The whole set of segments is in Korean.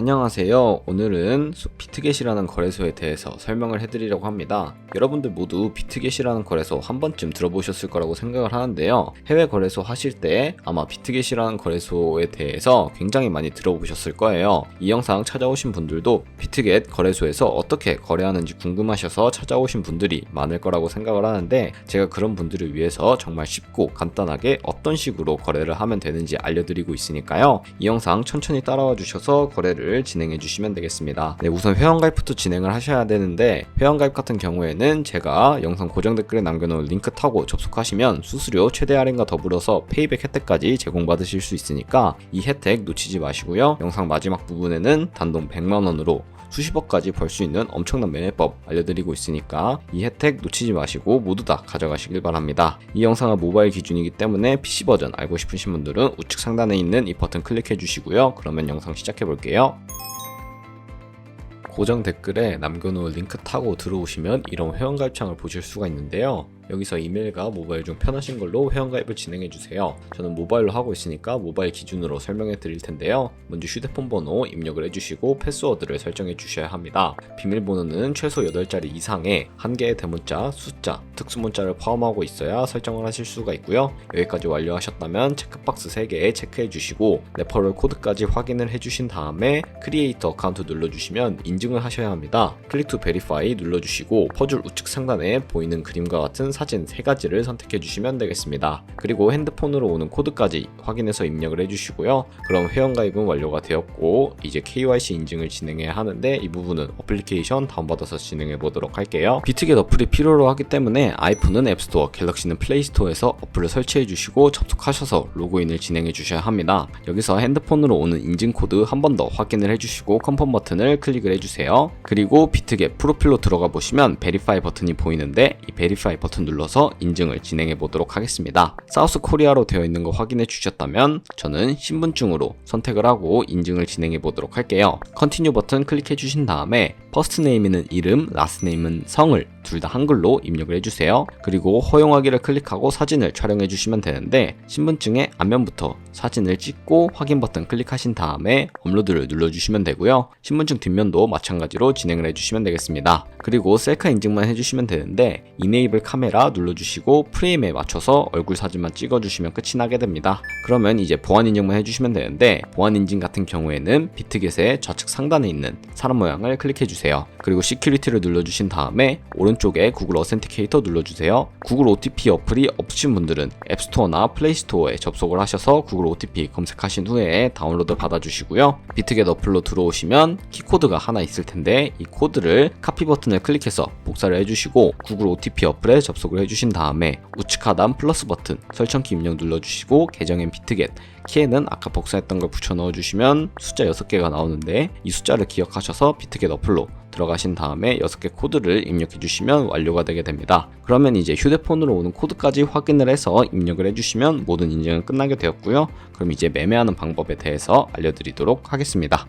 안녕하세요. 오늘은 비트겟이라는 거래소에 대해서 설명을 해드리려고 합니다. 여러분들 모두 비트겟이라는 거래소 한 번쯤 들어보셨을 거라고 생각을 하는데요. 해외 거래소 하실 때 아마 비트겟이라는 거래소에 대해서 굉장히 많이 들어보셨을 거예요. 이 영상 찾아오신 분들도 비트겟 거래소에서 어떻게 거래하는지 궁금하셔서 찾아오신 분들이 많을 거라고 생각을 하는데, 제가 그런 분들을 위해서 정말 쉽고 간단하게 어떤 식으로 거래를 하면 되는지 알려드리고 있으니까요. 이 영상 천천히 따라와 주셔서 거래를 진행해 주시면 되겠습니다. 네, 우선 회원가입부터 진행을 하셔야 되는데, 회원가입 같은 경우에는 제가 영상 고정 댓글에 남겨놓은 링크 타고 접속하시면 수수료 최대 할인과 더불어서 페이백 혜택까지 제공받으실 수 있으니까 이 혜택 놓치지 마시고요. 영상 마지막 부분에는 단돈 100만원으로 수십억까지 벌 수 있는 엄청난 매매법 알려드리고 있으니까 이 혜택 놓치지 마시고 모두 다 가져가시길 바랍니다. 이 영상은 모바일 기준이기 때문에 PC 버전 알고 싶으신 분들은 우측 상단에 있는 이 버튼 클릭해 주시고요. 그러면 영상 시작해 볼게요. 고정 댓글에 남겨놓은 링크 타고 들어오시면 이런 회원가입창을 보실 수가 있는데요. 여기서 이메일과 모바일 중 편하신 걸로 회원가입을 진행해주세요. 저는 모바일로 하고 있으니까 모바일 기준으로 설명해 드릴 텐데요. 먼저 휴대폰 번호 입력을 해주시고 패스워드를 설정해 주셔야 합니다. 비밀번호는 최소 8자리 이상의 한 개의 대문자, 숫자, 특수문자를 포함하고 있어야 설정을 하실 수가 있고요. 여기까지 완료하셨다면 체크박스 3개 체크해 주시고 레퍼럴 코드까지 확인을 해주신 다음에 크리에이터 어카운트 눌러주시면 인증을 하셔야 합니다. 클릭 투 베리파이 눌러주시고 퍼즐 우측 상단에 보이는 그림과 같은 사진 3가지를 선택해 주시면 되겠습니다. 그리고 핸드폰으로 오는 코드까지 확인해서 입력을 해주시고요. 그럼 회원가입은 완료가 되었고 이제 KYC 인증을 진행해야 하는데, 이 부분은 어플리케이션 다운받아서 진행해 보도록 할게요. 비트겟 어플이 필요로 하기 때문에 아이폰은 앱스토어, 갤럭시는 플레이스토어에서 어플을 설치해 주시고 접속하셔서 로그인을 진행해 주셔야 합니다. 여기서 핸드폰으로 오는 인증 코드 한 번 더 확인을 해주시고 컨펌 버튼을 클릭을 해주세요. 그리고 비트겟 프로필로 들어가 보시면 베리파이 버튼이 보이는데, 이 베리파이 버튼 눌러서 인증을 진행해 보도록 하겠습니다. 사우스 코리아로 되어 있는 거 확인해 주셨다면 저는 신분증으로 선택을 하고 인증을 진행해 보도록 할게요. 컨티뉴 버튼 클릭해 주신 다음에 퍼스트 네임은 이름, 라스트 네임은 성을 둘 다 한글로 입력을 해주세요. 그리고 허용하기를 클릭하고 사진을 촬영해 주시면 되는데, 신분증의 앞면부터 사진을 찍고 확인 버튼 클릭하신 다음에 업로드를 눌러주시면 되고요. 신분증 뒷면도 마찬가지로 진행을 해주시면 되겠습니다. 그리고 셀카 인증만 해주시면 되는데, 이네이블 카메라 눌러주시고 프레임에 맞춰서 얼굴 사진만 찍어주시면 끝이 나게 됩니다. 그러면 이제 보안 인증만 해주시면 되는데, 보안 인증 같은 경우에는 비트겟의 좌측 상단에 있는 사람 모양을 클릭해 주세요. 그리고 시큐리티를 눌러주신 다음에 오른쪽에 구글 어센티케이터 눌러주세요. 구글 OTP 어플이 없으신 분들은 앱스토어나 플레이스토어에 접속을 하셔서 구글 OTP 검색하신 후에 다운로드 받아주시고요. 비트겟 어플로 들어오시면 키코드가 하나 있을 텐데, 이 코드를 카피 버튼을 클릭해서 복사를 해주시고 구글 OTP 어플에 접속을 해주신 다음에 우측 하단 플러스 버튼 설정키 입력 눌러주시고 계정엔 비트겟, 키에는 아까 복사했던 걸 붙여 넣어주시면 숫자 6개가 나오는데, 이 숫자를 기억하셔서 비트겟 어플로 들어가신 다음에 6개 코드를 입력해 주시면 완료가 되게 됩니다. 그러면 이제 휴대폰으로 오는 코드까지 확인을 해서 입력을 해주시면 모든 인증은 끝나게 되었고요. 그럼 이제 매매하는 방법에 대해서 알려드리도록 하겠습니다.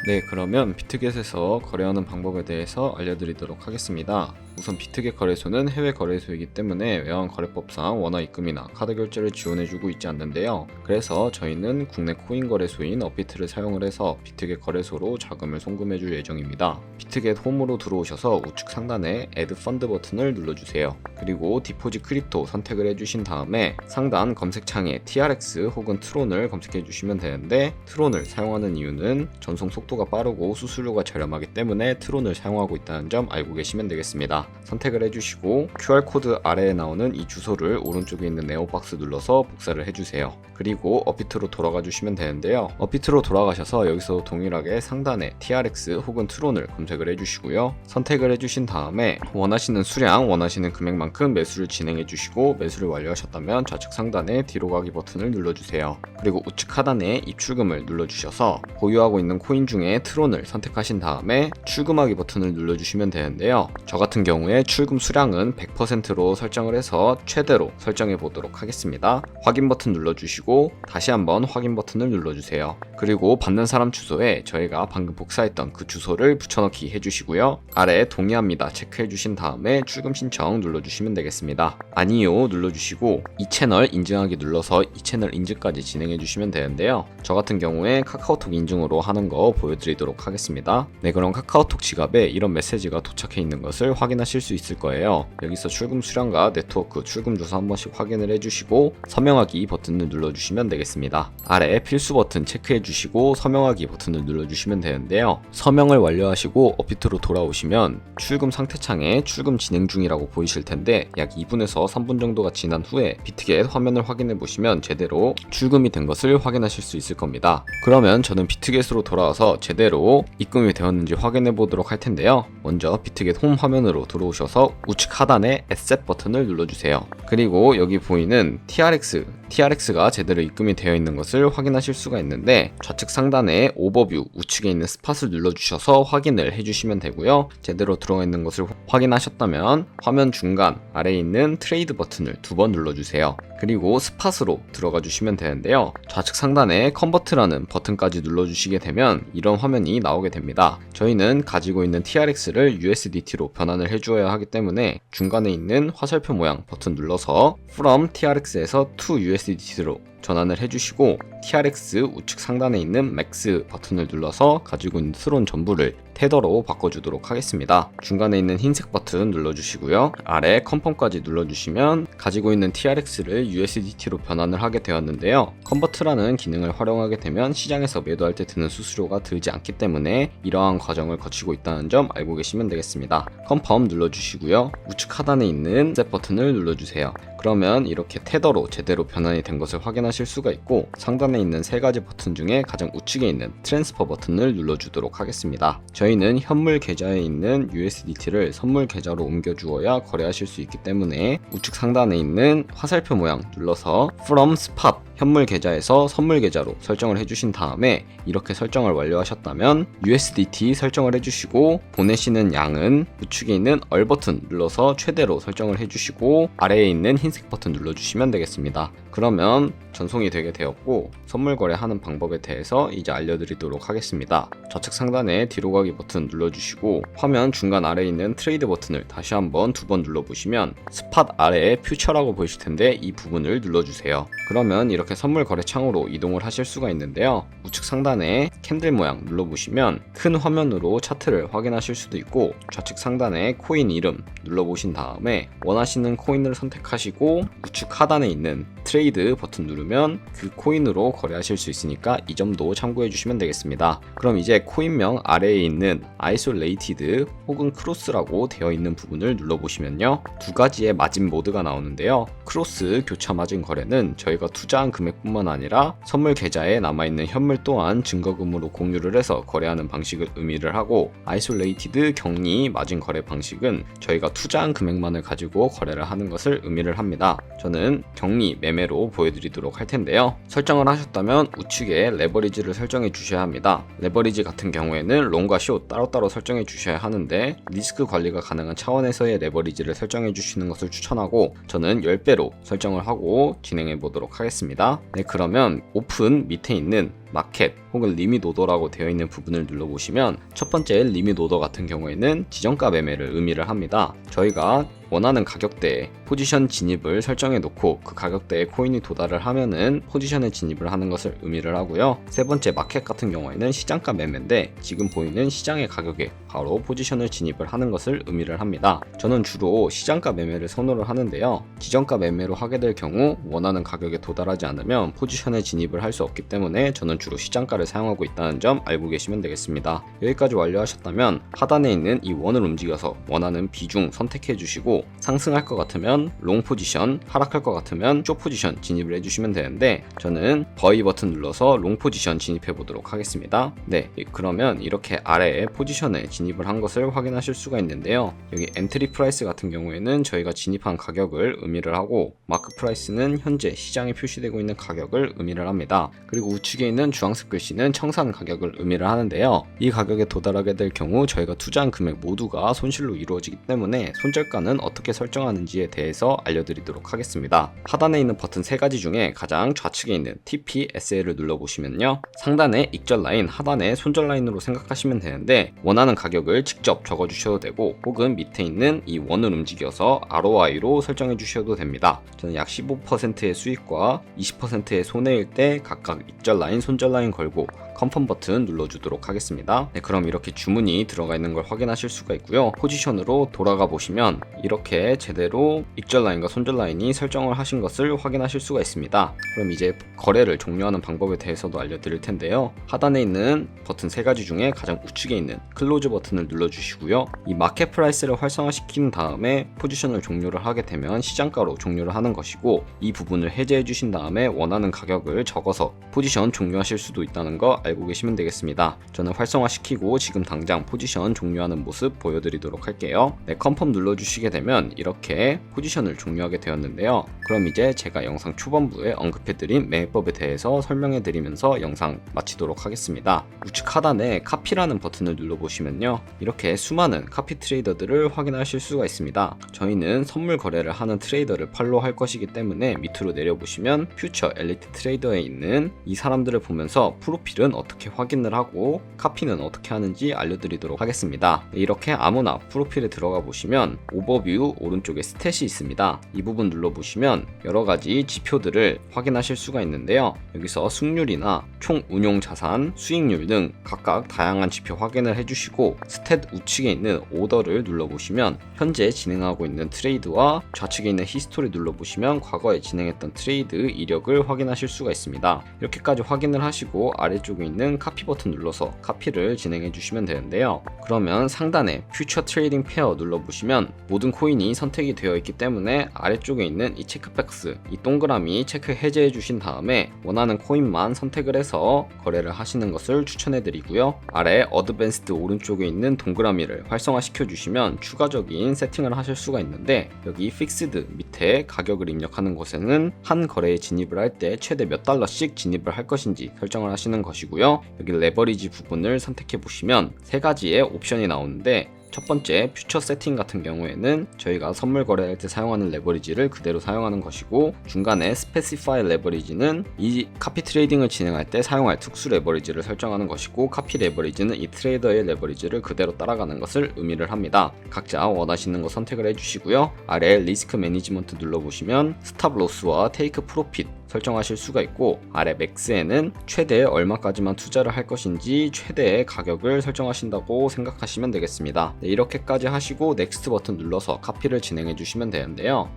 네, 그러면 비트겟에서 거래하는 방법에 대해서 알려드리도록 하겠습니다. 우선 비트겟 거래소는 해외 거래소이기 때문에 외환 거래법상 원화 입금이나 카드 결제를 지원해주고 있지 않는데요. 그래서 저희는 국내 코인 거래소인 업비트를 사용을 해서 비트겟 거래소로 자금을 송금해줄 예정입니다. 비트겟 홈으로 들어오셔서 우측 상단에 Add Fund 버튼을 눌러주세요. 그리고 디포짓 크립토 선택을 해주신 다음에 상단 검색창에 TRX 혹은 트론을 검색해주시면 되는데, 트론을 사용하는 이유는 전송 속도가 빠르고 수수료가 저렴하기 때문에 트론을 사용하고 있다는 점 알고 계시면 되겠습니다. 선택을 해주시고 QR코드 아래에 나오는 이 주소를 오른쪽에 있는 네오박스 눌러서 복사를 해주세요. 그리고 업비트로 돌아가 주시면 되는데요. 업비트로 돌아가셔서 여기서 동일하게 상단에 TRX 혹은 트론을 검색을 해주시고요. 선택을 해주신 다음에 원하시는 수량, 원하시는 금액만큼 매수를 진행해 주시고, 매수를 완료하셨다면 좌측 상단에 뒤로 가기 버튼을 눌러주세요. 그리고 우측 하단에 입출금을 눌러주셔서 보유하고 있는 코인 중에 트론을 선택하신 다음에 출금하기 버튼을 눌러주시면 되는데요. 저 같은 경우에 출금 수량은 100%로 설정을 해서 최대로 설정해 보도록 하겠습니다. 확인 버튼 눌러주시고 다시 한번 확인 버튼을 눌러주세요. 그리고 받는 사람 주소에 저희가 방금 복사했던 그 주소를 붙여넣기 해주시고요. 아래 동의합니다 체크해 주신 다음에 출금 신청 눌러주시면 되겠습니다. 아니요 눌러주시고 이 채널 인증하기 눌러서 이 채널 인증까지 진행해 주시면 되는데요. 저 같은 경우에 카카오톡 인증으로 하는 거 보여드리도록 하겠습니다. 네, 그럼 카카오톡 지갑에 이런 메시지가 도착해 있는 것을 확인하실 수 있을 거예요. 여기서 출금 수량과 네트워크 출금 주소 한 번씩 확인을 해주시고 서명하기 버튼을 눌러주시면 되겠습니다. 아래 필수 버튼 체크해 주시고 서명하기 버튼을 눌러주시면 되는데요. 서명을 완료하시고 업비트로 돌아오시면 출금 상태창에 출금 진행 중이라고 보이실 텐데 약 2분에서 3분 정도가 지난 후에 비트겟 화면을 확인해 보시면 제대로 출금이 된 것을 확인하실 수 있을 겁니다. 그러면 저는 비트겟으로 돌아와서 제대로 입금이 되었는지 확인해 보도록 할 텐데요. 먼저 비트겟 홈 화면으로 들어오셔서 우측 하단에 에셋 버튼을 눌러주세요. 그리고 여기 보이는 TRX가 제대로 입금이 되어 있는 것을 확인하실 수가 있는데 좌측 상단에 오버뷰 우측에 있는 스팟을 눌러주셔서 확인을 해주시면 되고요. 제대로 들어가 있는 것을 확인하셨다면 화면 중간 아래에 있는 트레이드 버튼을 2번 눌러주세요. 그리고 스팟으로 들어가 주시면 되는데요. 좌측 상단에 컨버트라는 버튼까지 눌러주시게 되면 이런 화면이 나오게 됩니다. 저희는 가지고 있는 TRX를 USDT로 변환을 해주어야 하기 때문에 중간에 있는 화살표 모양 버튼 눌러서 From TRX에서 to USDT로 전환을 해주시고 TRX 우측 상단에 있는 Max 버튼을 눌러서 가지고 있는 트론 전부를 테더로 바꿔주도록 하겠습니다. 중간에 있는 흰색 버튼 눌러주시고요. 아래 컨펌까지 눌러주시면 가지고 있는 TRX를 USDT로 변환을 하게 되었는데요. 컨버트라는 기능을 활용하게 되면 시장에서 매도할 때 드는 수수료가 들지 않기 때문에 이러한 과정을 거치고 있다는 점 알고 계시면 되겠습니다. 컨펌 눌러주시고요. 우측 하단에 있는 셋 버튼을 눌러주세요. 그러면 이렇게 테더로 제대로 변환이 된 것을 확인하실 수가 있고 상단에 있는 세 가지 버튼 중에 가장 우측에 있는 트랜스퍼 버튼을 눌러주도록 하겠습니다. 저희는 현물 계좌에 있는 USDT를 선물 계좌로 옮겨주어야 거래하실 수 있기 때문에 우측 상단에 있는 화살표 모양 눌러서 From Spot 현물 계좌에서 선물 계좌로 설정을 해주신 다음에 이렇게 설정을 완료하셨다면 USDT 설정을 해주시고 보내시는 양은 우측에 있는 얼 버튼 눌러서 최대로 설정을 해주시고 아래에 있는 흰색 버튼 눌러주시면 되겠습니다. 그러면 전송이 되게 되었고 선물 거래하는 방법에 대해서 이제 알려드리도록 하겠습니다. 좌측 상단에 뒤로 가기 버튼 눌러주시고 화면 중간 아래에 있는 트레이드 버튼을 다시 한번 2번 눌러보시면 스팟 아래에 퓨처라고 보이실 텐데 이 부분을 눌러주세요. 그러면 이렇게 선물 거래 창으로 이동을 하실 수가 있는데요. 우측 상단에 캔들 모양 눌러보시면 큰 화면으로 차트를 확인하실 수도 있고 좌측 상단에 코인 이름 눌러보신 다음에 원하시는 코인을 선택하시고 우측 하단에 있는 트레이드 버튼 누르면 그 코인으로 거래하실 수 있으니까 이 점도 참고해 주시면 되겠습니다. 그럼 이제 코인명 아래에 있는 아이솔레이티드 혹은 크로스라고 되어 있는 부분을 눌러보시면요. 두 가지의 마진 모드가 나오는데요. 크로스 교차 마진 거래는 저희가 투자한 금액뿐만 아니라 선물 계좌에 남아있는 현물 또한 증거금으로 공유를 해서 거래하는 방식을 의미를 하고 아이솔레이티드 격리 마진 거래 방식은 저희가 투자한 금액만을 가지고 거래를 하는 것을 의미를 합니다. 저는 격리 매매로 보여드리도록 할 텐데요. 설정을 하셨다면 우측에 레버리지를 설정해 주셔야 합니다. 레버리지 같은 경우에는 롱과 숏 따로따로 설정해 주셔야 하는데 리스크 관리가 가능한 차원에서의 레버리지를 설정해 주시는 것을 추천하고 저는 10배로 설정을 하고 진행해 보도록 하겠습니다. 네, 그러면 오픈 밑에 있는 마켓 혹은 리밋 오더라고 되어 있는 부분을 눌러보시면 첫 번째 리밋 오더 같은 경우에는 지정가 매매를 의미를 합니다. 저희가 원하는 가격대에 포지션 진입을 설정해 놓고 그 가격대에 코인이 도달을 하면은 포지션에 진입을 하는 것을 의미를 하고요. 세 번째 마켓 같은 경우에는 시장가 매매인데 지금 보이는 시장의 가격에 바로 포지션을 진입을 하는 것을 의미를 합니다. 저는 주로 시장가 매매를 선호를 하는데요. 지정가 매매로 하게 될 경우 원하는 가격에 도달하지 않으면 포지션에 진입을 할 수 없기 때문에 저는 주로 시장가를 사용하고 있다는 점 알고 계시면 되겠습니다. 여기까지 완료하셨다면 하단에 있는 이 원을 움직여서 원하는 비중 선택해 주시고 상승할 것 같으면 롱 포지션, 하락할 것 같으면 숏 포지션 진입을 해주시면 되는데 저는 버이 버튼 눌러서 롱 포지션 진입해 보도록 하겠습니다. 네, 그러면 이렇게 아래에 포지션에 진입을 한 것을 확인하실 수가 있는데요. 여기 엔트리 프라이스 같은 경우에는 저희가 진입한 가격을 의미를 하고 마크 프라이스는 현재 시장에 표시되고 있는 가격을 의미를 합니다. 그리고 우측에 있는 보시면 주황색 글씨는 청산 가격을 의미를 하는데요. 이 가격에 도달하게 될 경우 저희가 투자한 금액 모두가 손실로 이루어지기 때문에 손절가는 어떻게 설정하는지에 대해서 알려드리도록 하겠습니다. 하단에 있는 버튼 3가지 중에 가장 좌측에 있는 TPSL을 눌러보시면요, 상단에 익절 라인, 하단에 손절 라인으로 생각하시면 되는데 원하는 가격을 직접 적어주셔도 되고 혹은 밑에 있는 이 원을 움직여서 ROI로 설정해 주셔도 됩니다. 저는 약 15%의 수익과 20%의 손해일 때 각각 익절 라인, 손절 라인 걸고 컨펌 버튼 눌러주도록 하겠습니다. 네, 그럼 이렇게 주문이 들어가 있는 걸 확인하실 수가 있고요. 포지션으로 돌아가 보시면 이렇게 제대로 익절 라인과 손절 라인이 설정을 하신 것을 확인하실 수가 있습니다. 그럼 이제 거래를 종료하는 방법에 대해서도 알려드릴 텐데요. 하단에 있는 버튼 3가지 중에 가장 우측에 있는 클로즈 버튼을 눌러주시고요. 이 마켓 프라이스를 활성화시킨 다음에 포지션을 종료를 하게 되면 시장가로 종료를 하는 것이고, 이 부분을 해제해 주신 다음에 원하는 가격을 적어서 포지션 종료하실 수도 있다는 거 알고 계시면 되겠습니다. 저는 활성화시키고 지금 당장 포지션 종료하는 모습 보여드리도록 할게요. 네, 컨펌 눌러주시게 되면 이렇게 포지션을 종료하게 되었는데요. 그럼 이제 제가 영상 초반부에 언급해드린 매매법에 대해서 설명해드리면서 영상 마치도록 하겠습니다. 우측 하단에 카피라는 버튼을 눌러보시면요, 이렇게 수많은 카피 트레이더들을 확인하실 수가 있습니다. 저희는 선물 거래를 하는 트레이더를 팔로우할 것이기 때문에 밑으로 내려보시면 퓨처 엘리트 트레이더에 있는 이 사람들을 보면서 프로필은 어떻게 확인을 하고 카피는 어떻게 하는지 알려드리도록 하겠습니다. 이렇게 아무나 프로필에 들어가 보시면 오버뷰 오른쪽에 스탯이 있습니다. 이 부분 눌러보시면 여러가지 지표들을 확인하실 수가 있는데요. 여기서 승률이나 총 운용 자산, 수익률 등 각각 다양한 지표 확인을 해주시고, 스탯 우측에 있는 오더를 눌러보시면 현재 진행하고 있는 트레이드와 좌측에 있는 히스토리 눌러보시면 과거에 진행했던 트레이드 이력을 확인하실 수가 있습니다. 이렇게까지 확인을 하시고 아래쪽에 있는 카피 버튼 눌러서 카피를 진행해 주시면 되는데요. 그러면 상단에 퓨처 트레이딩 페어 눌러보시면 모든 코인이 선택이 되어 있기 때문에 아래쪽에 있는 이 체크박스, 이 동그라미 체크 해제해 주신 다음에 원하는 코인만 선택을 해서 거래를 하시는 것을 추천해 드리고요. 아래 어드밴스드 오른쪽에 있는 동그라미를 활성화시켜 주시면 추가적인 세팅을 하실 수가 있는데, 여기 픽스드 밑에 가격을 입력하는 곳에는 한 거래에 진입을 할 때 최대 몇 달러씩 진입을 할 것인지 설정을 하시는 것이고요. 여기 레버리지 부분을 선택해 보시면 3가지의 옵션이 나오는데, 첫 번째 퓨처 세팅 같은 경우에는 저희가 선물 거래할 때 사용하는 레버리지를 그대로 사용하는 것이고, 중간에 스페시파이 레버리지는 이 카피 트레이딩을 진행할 때 사용할 특수 레버리지를 설정하는 것이고, 카피 레버리지는 이 트레이더의 레버리지를 그대로 따라가는 것을 의미를 합니다. 각자 원하시는 거 선택을 해주시고요. 아래 리스크 매니지먼트 눌러보시면 스탑 로스와 테이크 프로핏 설정하실 수가 있고, 아래 맥스에는 최대 얼마까지만 투자를 할 것인지 최대의 가격을 설정하신다고 생각하시면 되겠습니다. 네, 이렇게까지 하시고 넥스트 버튼 눌러서 카피를 진행해 주시면 되는데요.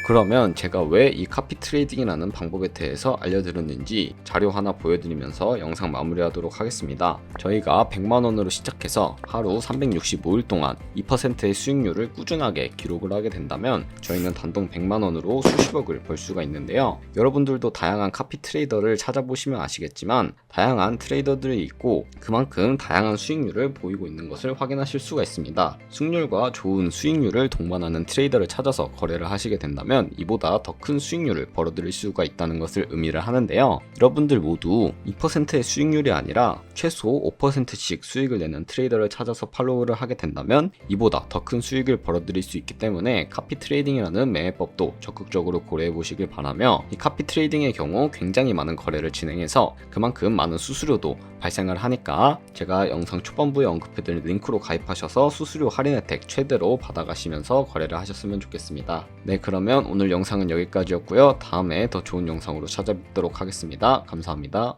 그러면 제가 왜 이 카피 트레이딩이라는 방법에 대해서 알려드렸는지 자료 하나 보여드리면서 영상 마무리하도록 하겠습니다. 저희가 100만원으로 시작해서 하루 365일 동안 2%의 수익률을 꾸준하게 기록을 하게 된다면 저희는 단돈 100만원으로 수십억을 벌 수가 있는데요. 여러분들도 다양한 카피 트레이더를 찾아보시면 아시겠지만 다양한 트레이더들이 있고 그만큼 다양한 수익률을 보이고 있는 것을 확인하실 수가 있습니다. 승률과 좋은 수익률을 동반하는 트레이더를 찾아서 거래를 하시게 된다면 이보다 더 큰 수익률을 벌어들일 수가 있다는 것을 의미를 하는데요. 여러분들 모두 2%의 수익률이 아니라 최소 5%씩 수익을 내는 트레이더를 찾아서 팔로우를 하게 된다면 이보다 더 큰 수익을 벌어들일 수 있기 때문에 카피 트레이딩이라는 매매법도 적극적으로 고려해 보시길 바라며, 이 카피 트레이딩의 경우 굉장히 많은 거래를 진행해서 그만큼 많은 수수료도 발생을 하니까 제가 영상 초반부에 언급해드린 링크로 가입하셔서 수수료 할인 혜택 최대로 받아가시면서 거래를 하셨으면 좋겠습니다. 네, 그러면 오늘 영상은 여기까지였고요. 다음에 더 좋은 영상으로 찾아뵙도록 하겠습니다. 감사합니다.